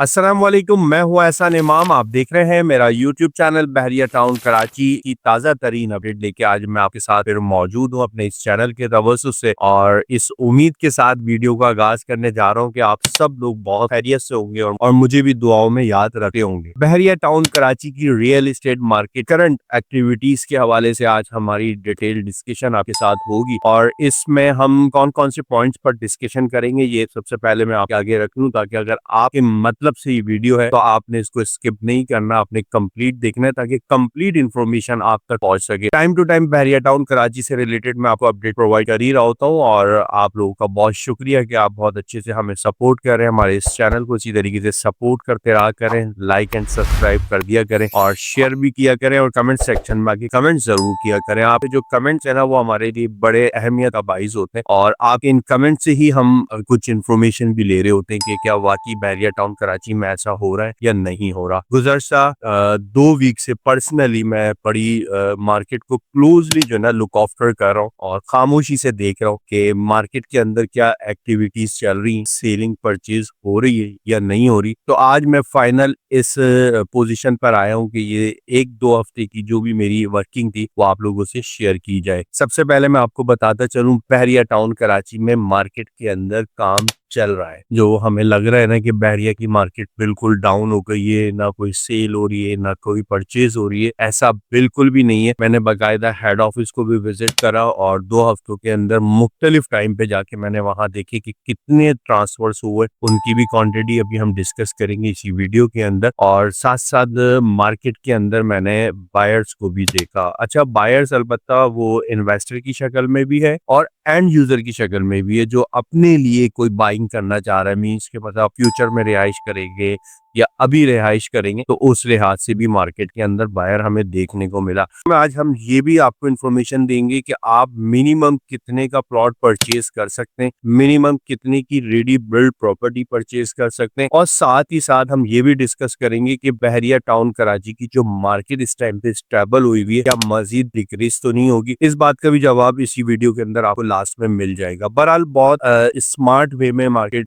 अस्सलाम वालेकुम, मैं हूँ एहसान इमाम। आप देख रहे हैं मेरा यूट्यूब चैनल बहरिया टाउन कराची की ताज़ा तरीन अपडेट लेके आज मैं आपके साथ फिर मौजूद हूँ अपने इस चैनल के तवज्जुह से और इस उम्मीद के साथ वीडियो का आगाज करने जा रहा हूँ कि आप सब लोग बहुत खैरियत से होंगे और मुझे भी दुआओं में याद रखे होंगे। बहरिया टाउन कराची की real estate market current activities के हवाले से आज हमारी डिटेल डिस्कशन आपके साथ होगी और इसमें हम कौन कौन से पॉइंट्स पर डिस्कशन करेंगे ये सबसे पहले मैं आपके आगे रख लूँ, ताकि अगर आपके मतलब से ये वीडियो है तो आपने इसको स्किप नहीं करना, आपने कंप्लीट देखना है ताकि कंप्लीट इन्फॉर्मेशन आप तक पहुंच सके। Time to time Bahria town Karachi से रिलेटेड मैं आपको अपडेट प्रोवाइड कर ही रहा होता हूँ और आप लोगों का बहुत शुक्रिया कि आप बहुत अच्छे से हमें सपोर्ट कर रहे हैं। हमारे इस चैनल को इसी तरीके से सपोर्ट करते रहा करें, लाइक एंड सब्सक्राइब कर दिया करें और शेयर भी किया करें और कमेंट सेक्शन में आके कमेंट जरूर किया करें। आप जो कमेंट्स है ना वो हमारे लिए बड़े अहमियत का बाइस होते हैं और आपके इन कमेंट से ही हम कुछ इन्फॉर्मेशन भी ले रहे होते हैं कि क्या वाकई बहरिया टाउन कराची में ऐसा हो रहा है या नहीं हो रहा। गुज़श्ता 2 वीक से पर्सनली मैं बड़ी मार्केट को क्लोजली जो है ना लुक आफ्टर कर रहा हूँ और खामोशी से देख रहा हूँ कि मार्केट के अंदर क्या एक्टिविटीज चल रही हैं, सेलिंग परचेज हो रही है या नहीं हो रही। तो आज मैं फाइनल इस पोजीशन पर आया हूँ कि ये 1-2 हफ्ते की जो भी मेरी वर्किंग थी वो आप लोगों से शेयर की जाए। सबसे पहले मैं आपको बताता चलूँ बहरिया टाउन कराची में मार्केट के अंदर काम चल रहा है। जो हमें लग रहा है ना कि बहरिया की मार्केट बिल्कुल डाउन हो गई है, ना कोई सेल हो रही है ना कोई परचेज हो रही है, ऐसा बिल्कुल भी नहीं है। मैंने बाकायदा हेड ऑफिस को भी विजिट करा और 2 हफ्तों के अंदर मुख्तलिफ टाइम पे जाके मैंने वहां देखे कि कितने ट्रांसफर्स हुए, उनकी भी क्वांटिटी अभी हम डिस्कस करेंगे इसी वीडियो के अंदर। और साथ साथ मार्केट के अंदर मैंने बायर्स को भी देखा। अच्छा, बायर्स अलबत्ता वो इन्वेस्टर की शक्ल में भी है और एंड यूजर की शक्ल में भी है जो अपने लिए कोई बाइंग करना चाह रहा है, मीन्स के मतलब फ्यूचर में रिहाइश करेंगे या अभी रिहाइश करेंगे, तो उस लिहाज से भी मार्केट के अंदर बायर हमें देखने को मिला। आज हम ये भी आपको इन्फॉर्मेशन देंगे कि आप मिनिमम कितने का प्लॉट परचेज कर सकते हैं, मिनिमम कितने की रेडी बिल्ड प्रॉपर्टी परचेज कर सकते हैं और साथ ही साथ हम ये भी डिस्कस करेंगे कि बहरिया टाउन कराची की जो मार्केट इस टाइम पे स्टेबल हुई हुई है क्या मजीद डिक्रीज तो नहीं होगी। इस बात का भी जवाब इसी वीडियो के अंदर आपको लास्ट में मिल जाएगा। बहरहाल बहुत स्मार्ट वे में मार्केट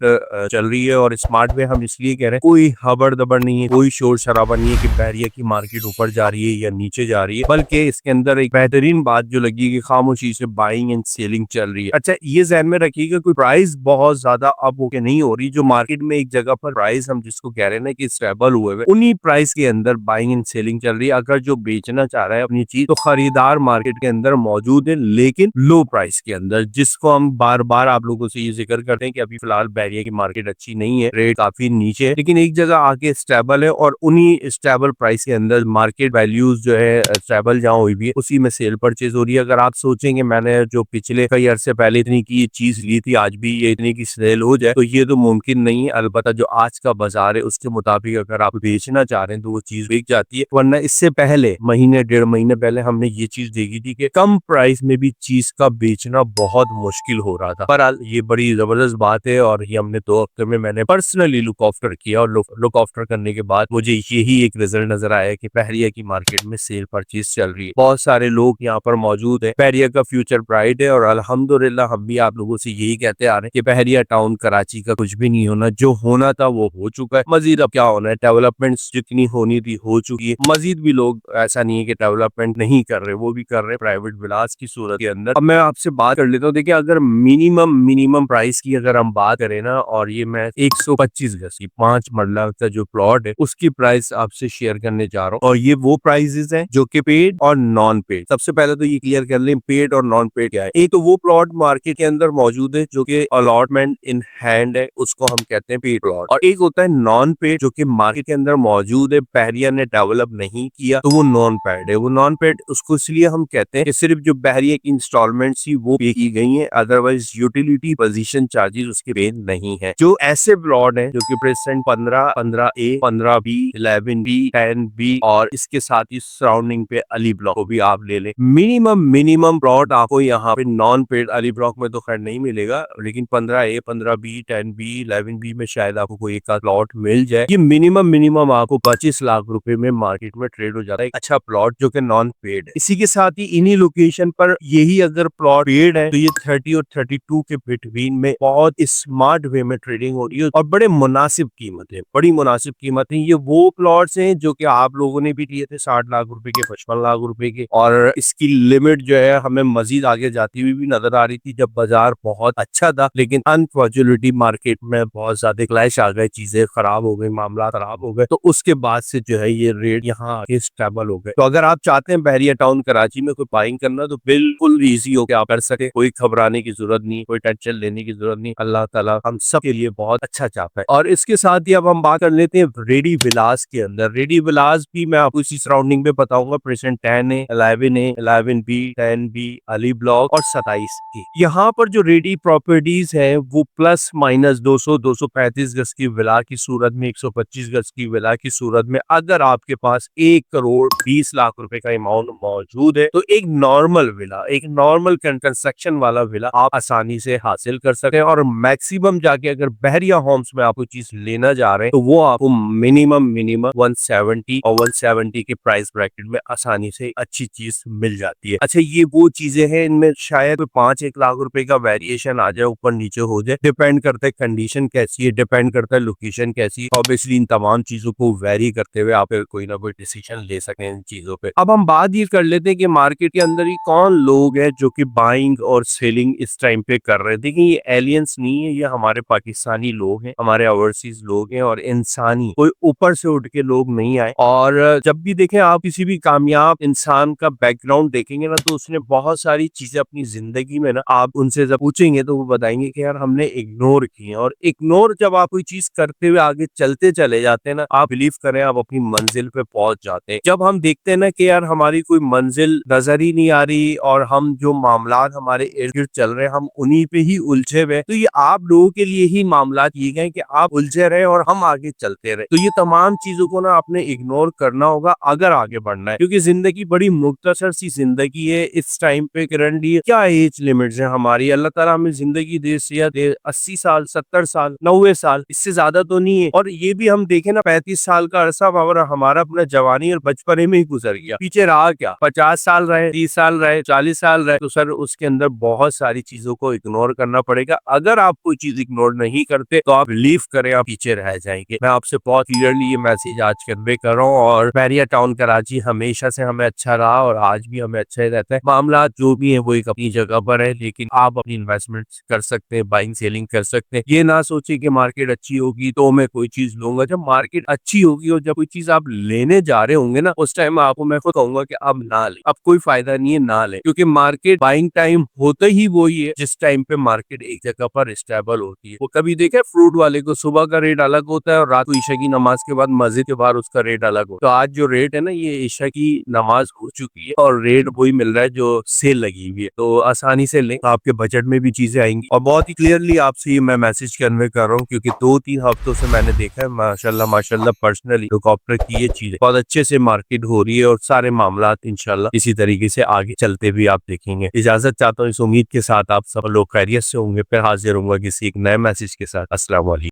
चल रही है और स्मार्ट वे हम इसलिए कह रहे हैं, कोई हबड़ दबड़ नहीं है, कोई शोर शराबा नहीं है कि बहरिया की मार्केट ऊपर जा रही है या नीचे जा रही है, बल्कि इसके अंदर एक बेहतरीन बात जो लगी कि खामोशी से बाइंग एंड सेलिंग चल रही है। अच्छा, ये ध्यान में रखिएगा कोई प्राइस बहुत ज्यादा अप होके नहीं हो रही। जो मार्केट में एक जगह पर प्राइस हम जिसको कह रहे हैं ना कि स्टेबल हुए हुए, उन्हीं प्राइस के अंदर बाइंग एंड सेलिंग चल रही है। अगर जो बेचना चाह रहा है अपनी चीज तो खरीदार मार्केट के अंदर मौजूद है, लेकिन लो प्राइस के अंदर, जिसको हम बार बार आप लोगों से ये जिक्र करते हैं कि अभी फिलहाल बहरिया की मार्केट अच्छी नहीं है, रेट काफी नीचे है, लेकिन एक जगह आके स्टेबल है और उन्हीं स्टेबल प्राइस के अंदर मार्केट वैल्यूज जो है स्टेबल जहाँ हुई भी है उसी में सेल परचेज हो रही है। अगर आप सोचेंगे मैंने जो पिछले कई अरसे पहले इतनी की चीज ली थी आज भी ये इतनी की सेल हो जाए, तो ये तो मुमकिन नहीं है। अलबत्ता जो आज का बाजार है उसके मुताबिक अगर आप बेचना चाह रहे हैं तो वो चीज बिक जाती है, वरना इससे पहले महीने 1.5 महीने पहले हमने ये चीज देखी थी कि कम प्राइस में भी चीज का बेचना बहुत मुश्किल हो रहा था। बहरहाल ये बड़ी जबरदस्त बात है और ये हमने 2 हफ्ते में मैंने पर्सनली लुक आफ्टर किया और लुक आफ्टर करने के बाद मुझे यही एक रिजल्ट नजर आया कि बहरिया की मार्केट में सेल परचेज चल रही है। बहुत सारे लोग यहाँ पर मौजूद है, बहरिया का फ्यूचर ब्राइट है और अल्हम्दुलिल्लाह हम भी आप लोगों से यही कहते आ रहे हैं कि बहरिया टाउन कराची का कुछ भी नहीं होना, जो होना था वो हो चुका है। मजीद अब क्या होना है, डेवलपमेंट्स जितनी होनी थी हो चुकी है। मजीद भी लोग ऐसा नहीं है कि डेवलपमेंट नहीं कर रहे, वो भी कर रहे प्राइवेट विलास की सूरत के अंदर। अब मैं आपसे बात कर लेता हूँ। देखिए, अगर मिनिमम प्राइस की अगर हम बात करें ना, और ये मैं 125 गज की 5 मरला का जो प्लॉट है उसकी प्राइस आपसे शेयर करने जा रहा हूँ और ये वो प्राइसेस हैं जो कि पेड और नॉन पेड। सबसे पहले तो ये क्लियर कर लें पेड और नॉन पेड क्या है। एक तो वो प्लॉट मार्केट के अंदर मौजूद है जो कि अलॉटमेंट इन हैंड है, उसको हम कहते हैं पेड प्लॉट, और एक होता है नॉन पेड जो कि मार्केट के अंदर मौजूद है, बहरिया ने डेवलप नहीं किया तो वो नॉन पेड है। वो नॉन पेड उसको इसलिए हम कहते हैं कि सिर्फ जो बहरिया की इंस्टॉलमेंट ही वो पे की गई है, अदरवाइज यूटिलिटी पोजीशन चार्जेस उसके पे नहीं है। जो ऐसे प्लॉट है जो कि present 15A 15B 11B 10B और इसके साथ ही सराउंडिंग पे अली ब्लॉक को भी आप ले लें, मिनिमम प्लॉट आपको यहाँ पे नॉन पेड अली ब्लॉक में तो खैर नहीं मिलेगा, लेकिन 15A 15B 10B 11B में शायद आपको कोई एक प्लॉट मिल जाए। ये मिनिमम आपको 25 लाख रुपए में मार्केट में ट्रेड हो जाता है, एक अच्छा प्लॉट जो कि नॉन पेड है। इसी के साथ ही इन्हीं लोकेशन पर यही अगर प्लॉट पेड है तो ये 30 और 32 के बिटवीन में बहुत स्मार्ट वे में ट्रेडिंग हो रही है और बड़े मुनासिब कीमत है, बड़ी मुनासिब कीमत है। ये वो प्लॉट्स हैं जो कि आप लोगों ने भी लिए थे 60 लाख रुपए के, 55 लाख रुपए के, और इसकी लिमिट जो है हमें मजीद आगे जाती हुई भी नजर आ रही थी जब बाजार बहुत अच्छा था। लेकिन अनफॉर्चुनेटली मार्केट में बहुत ज्यादा क्लैश आ गए, चीजें खराब हो गई, मामला खराब हो गए, तो उसके बाद से जो है ये रेट यहाँ आके स्टेबल हो गए। तो अगर आप चाहते हैं बहरिया टाउन कराची में कोई बाइंग करना, तो बिल्कुल इजी हो के आप कर सके, कोई घबराने की जरूरत नहीं, कोई टेंशन लेने की जरूरत नहीं। अल्लाह ताला हम सब के लिए बहुत अच्छा चाहता है। और इसके साथ ही अब हम बात कर लेते हैं रेडी विलास के अंदर। रेडी विलास भी मैं आपको इसी सराउंडिंग में बताऊंगा। प्रेजेंट 10 है, 11 है, 11B, 10B, अली ब्लॉक और 27 की। यहाँ पर जो रेडी प्रॉपर्टीज है वो प्लस माइनस 200, 235 गज की विला की सूरत में, 125 गज की विला की सूरत में, अगर आपके पास 1 करोड़ 20 लाख रुपए का अमाउंट मौजूद है, तो एक नॉर्मल विला, एक नॉर्मल कंस्ट्रक्शन वाला विला आप आसानी से हासिल कर सकते हैं। और मैक्सिमम जाके अगर बहरिया होम्स में आप कोई चीज लेना जा रहे हैं, तो वो आपको मिनिमम 170 और 170 के प्राइस ब्रैकेट में आसानी से अच्छी चीज मिल जाती है। अच्छा, ये वो चीजें हैं, इनमें शायद 5-1 लाख रुपए का वेरिएशन आ जाए, ऊपर नीचे हो जाए, डिपेंड करता है कंडीशन कैसी है, डिपेंड करता है लोकेशन कैसी है। ऑब्वियसली इन तमाम चीजों को वेरी करते हुए आप कोई ना कोई डिसीजन ले सकें इन चीजों पे। अब हम बात ये कर लेते हैं कि मार्केट के अंदर ही कौन लोग हैं जो कि बाइंग और सेलिंग इस टाइम पे कर रहे हैं। देखिए, ये एलियंस नहीं है, ये हमारे पाकिस्तानी लोग हैं, हमारे ओवरसीज लोग हैं, और इंसानी कोई ऊपर से उठ के लोग नहीं आए। और जब भी देखें आप किसी भी कामयाब इंसान का बैकग्राउंड देखेंगे ना, तो उसने बहुत सारी चीजें अपनी जिंदगी में ना, आप उनसे जब पूछेंगे तो वो बताएंगे कि यार हमने इग्नोर की है। और इग्नोर जब आप कोई चीज करते हुए आगे चलते चले जाते हैं ना, आप बिलीव करें आप अपनी मंजिल पे पहुंच जाते हैं। जब हम देखते हैं ना कि यार हमारी कोई मंजिल नजर ही नहीं आ रही और हम जो मामलात हमारे इर्द गिर्द चल रहे हैं हम उन्हीं पे ही उलझे हुए, तो ये आप लोगों के लिए ही मामला किए गए कि आप उलझे रहे और हम आगे चलते रहे। तो ये तमाम चीजों को ना आपने इग्नोर करना होगा अगर आगे बढ़ना है, क्योंकि जिंदगी बड़ी मुख्तसर सी जिंदगी है। इस टाइम पे करंटली क्या एज लिमिट्स है हमारी, अल्लाह ताला हमें जिंदगी दे, सेहत दे, 80 साल, 70 साल, 90 साल, इससे ज्यादा तो नहीं है। और ये भी हम देखें ना, 35 साल का अरसा हमारा अपना जवानी और बचपने में ही गुजर गया, पीछे रहा क्या, 50 साल रहे, 30 साल रहे, 40 साल रहे, तो सर उसके अंदर बहुत सारी चीजों को इग्नोर करना पड़ेगा। अगर आप कोई चीज इग्नोर नहीं करते तो आप बिलीव करें आप पीछे रह जाएंगे। मैं आपसे बहुत क्लियरली ये मैसेज आज कन्वे कर रहा हूँ। और बहरिया टाउन कराची हमेशा से हमें अच्छा रहा और आज भी हमें अच्छा ही रहता है। मामला जो भी है वो एक अपनी जगह पर है, लेकिन आप अपनी इन्वेस्टमेंट कर सकते हैं, बाइंग सेलिंग कर सकते हैं। ये ना सोचे कि मार्केट अच्छी होगी तो मैं कोई चीज लूंगा। जब मार्केट अच्छी होगी और जब कोई चीज आप लेने जा रहे होंगे ना, उस टाइम आपको मैं खुद कहूंगा कि अब ना ले, अब कोई फायदा नहीं है, ना ले। क्योंकि मार्केट बाइंग टाइम होता ही वही है जिस टाइम पे मार्केट एक जगह पर स्टेबल होती है। वो कभी देखे फ्रूट वाले को सुबह का रेट अलग होता है और रात को ईशा की नमाज के बाद मस्जिद के बाहर उसका रेट अलग होता है। तो आज जो रेट है ना, ये ईशा की नमाज हो चुकी है और रेट वही मिल रहा है जो सेल लगी हुई है। तो आसानी से लें, आपके बजट में भी चीजें आएंगी। और बहुत ही क्लियरली आपसे ये मैं मैसेज कन्वे कर रहा हूँ, क्योंकि 2-3 हफ्तों से मैंने देखा है माशाल्लाह माशाल्लाह पर्सनली हेलीकॉप्टर की ये चीजें बहुत अच्छे से मार्केट हो रही है और सारे मामला इंशाल्लाह इसी तरीके से आगे चलते भी आप देखेंगे। इजाजत चाहता हूँ इस उम्मीद के साथ आप सब लोग खैरियत से होंगे। फिर हाजिर होंगे किसी एक नए मैसेज के साथ। अस्सलाम वालेकुम।